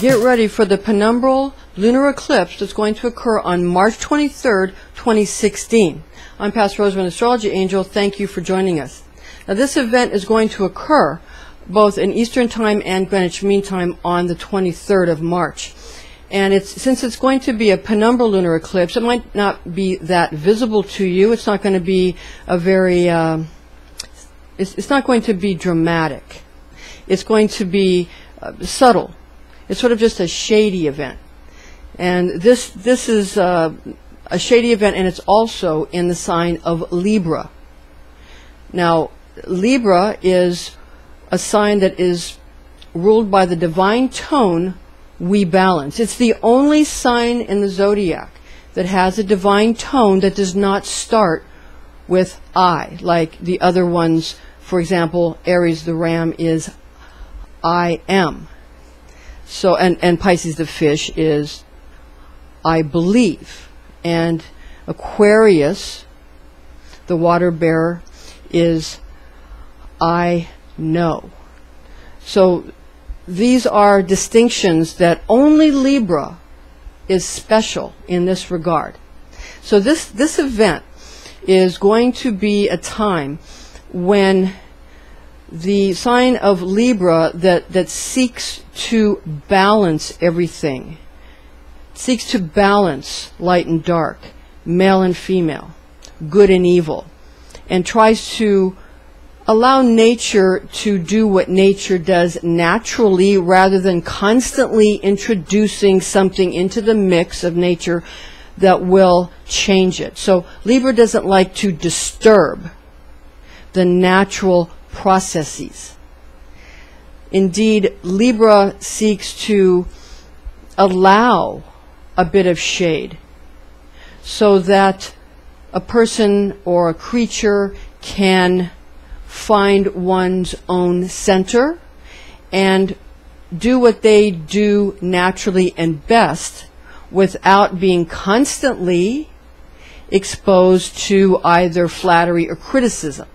Get ready for the penumbral lunar eclipse that's going to occur on March 23rd, 2016. I'm Pastor Rosemond, Astrology Angel. Thank you for joining us. Now, this event is going to occur both in Eastern Time and Greenwich Mean Time on the 23rd of March. And since it's going to be a penumbral lunar eclipse, it might not be that visible to you. It's not going to be a very, it's not going to be dramatic. It's going to be subtle. It's sort of just a shady event. And this is a shady event, and it's also in the sign of Libra. Now, Libra is a sign that is ruled by the divine tone we balance. It's the only sign in the zodiac that has a divine tone that does not start with I, like the other ones. For example, Aries the ram is I am. So, and Pisces the fish is I believe. And Aquarius, the water bearer, is I know. So these are distinctions that only Libra is special in this regard. So this event is going to be a time when the sign of Libra that seeks to balance everything, seeks to balance light and dark, male and female, good and evil, and tries to allow nature to do what nature does naturally rather than constantly introducing something into the mix of nature that will change it. So Libra doesn't like to disturb the natural processes. Indeed, Libra seeks to allow a bit of shade so that a person or a creature can find one's own center and do what they do naturally and best without being constantly exposed to either flattery or criticism.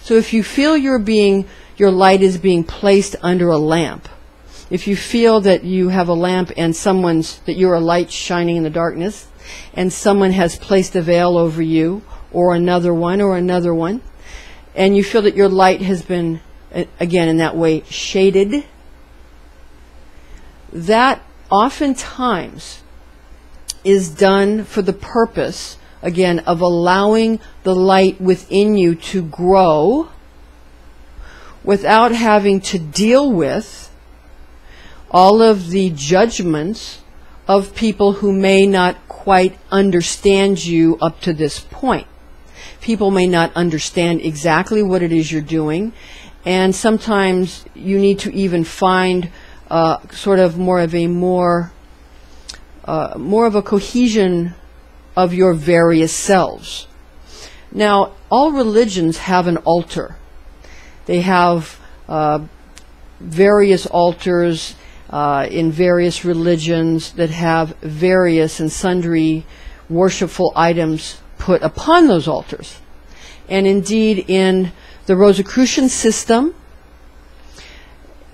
So if you feel your light is being placed under a lamp, if you feel that you have a lamp and that you're a light shining in the darkness, and someone has placed a veil over you, or another one, and you feel that your light has been, again, in that way, shaded, that oftentimes is done for the purpose, again, of allowing the light within you to grow without having to deal with all of the judgments of people who may not quite understand you up to this point. People may not understand exactly what it is you're doing, and sometimes you need to even find sort of more of a cohesion of your various selves. Now, all religions have an altar. They have various altars in various religions that have various and sundry worshipful items put upon those altars. And indeed, in the Rosicrucian system,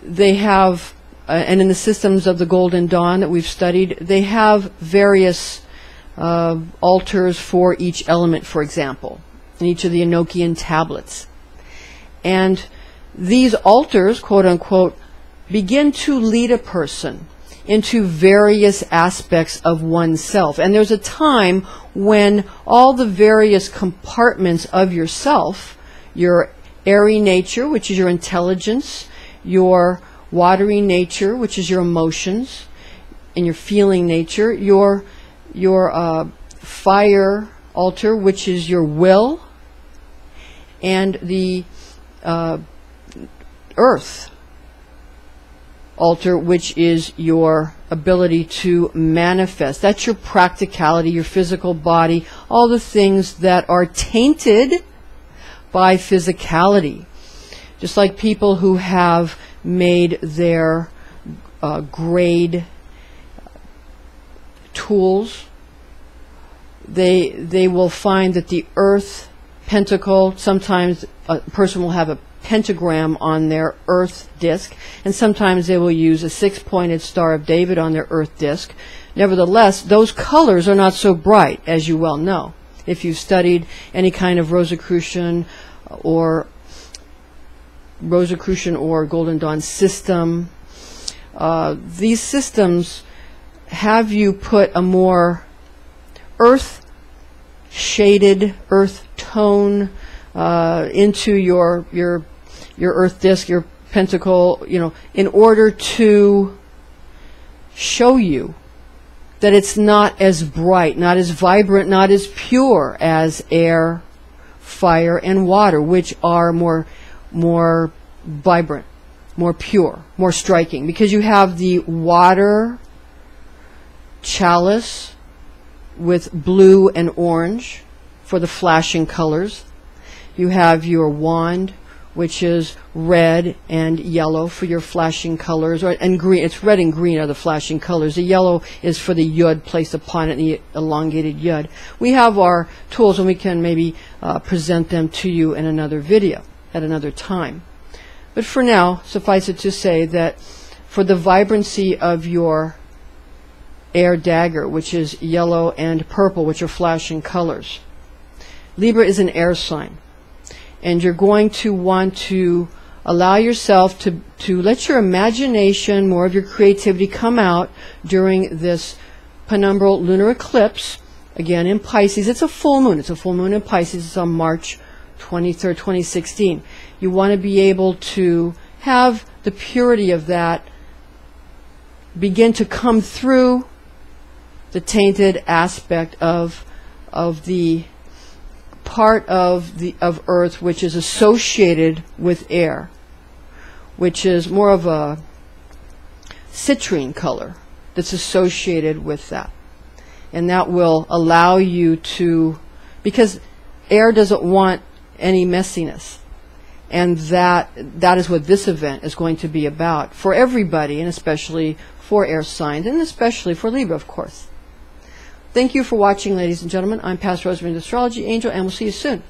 they have, and in the systems of the Golden Dawn that we've studied, they have various altars for each element, for example, in each of the Enochian tablets. And these altars, quote unquote, begin to lead a person into various aspects of oneself. And there's a time when all the various compartments of yourself, your airy nature, which is your intelligence, your watery nature, which is your emotions, and your feeling nature, your fire altar, which is your will, and the earth altar, which is your ability to manifest. That's your practicality, your physical body, all the things that are tainted by physicality. Just like people who have made their grade tools, they will find that the earth pentacle, sometimes a person will have a pentagram on their Earth disk, and sometimes they will use a 6-pointed Star of David on their Earth disk. Nevertheless, those colors are not so bright, as you well know. If you've studied any kind of Rosicrucian or Golden Dawn system, these systems have you put a more earth shaded, earth tone into your earth disk, your pentacle, in order to show you that it's not as bright, not as vibrant, not as pure as air, fire, and water, which are more vibrant, more pure, more striking, because you have the water chalice with blue and orange for the flashing colors. You have your wand, which is red and yellow for your flashing colors, and green. It's red and green are the flashing colors. The yellow is for the yud placed upon it, the elongated yud. We have our tools, and we can maybe present them to you in another video at another time. But for now, suffice it to say that for the vibrancy of your air dagger, which is yellow and purple, which are flashing colors, Libra is an air sign. And you're going to want to allow yourself to let your imagination, more of your creativity come out during this penumbral lunar eclipse, again in Pisces. It's a full moon. It's a full moon in Pisces. It's on March 23rd, 2016. You want to be able to have the purity of that begin to come through the tainted aspect of the part of Earth which is associated with air, which is more of a citrine color that's associated with that. And that will allow you to, because air doesn't want any messiness, and that is what this event is going to be about for everybody, and especially for air signs, and especially for Libra, of course. Thank you for watching, ladies and gentlemen. I'm Pastor Rosemary, the Astrology Angel, and we'll see you soon.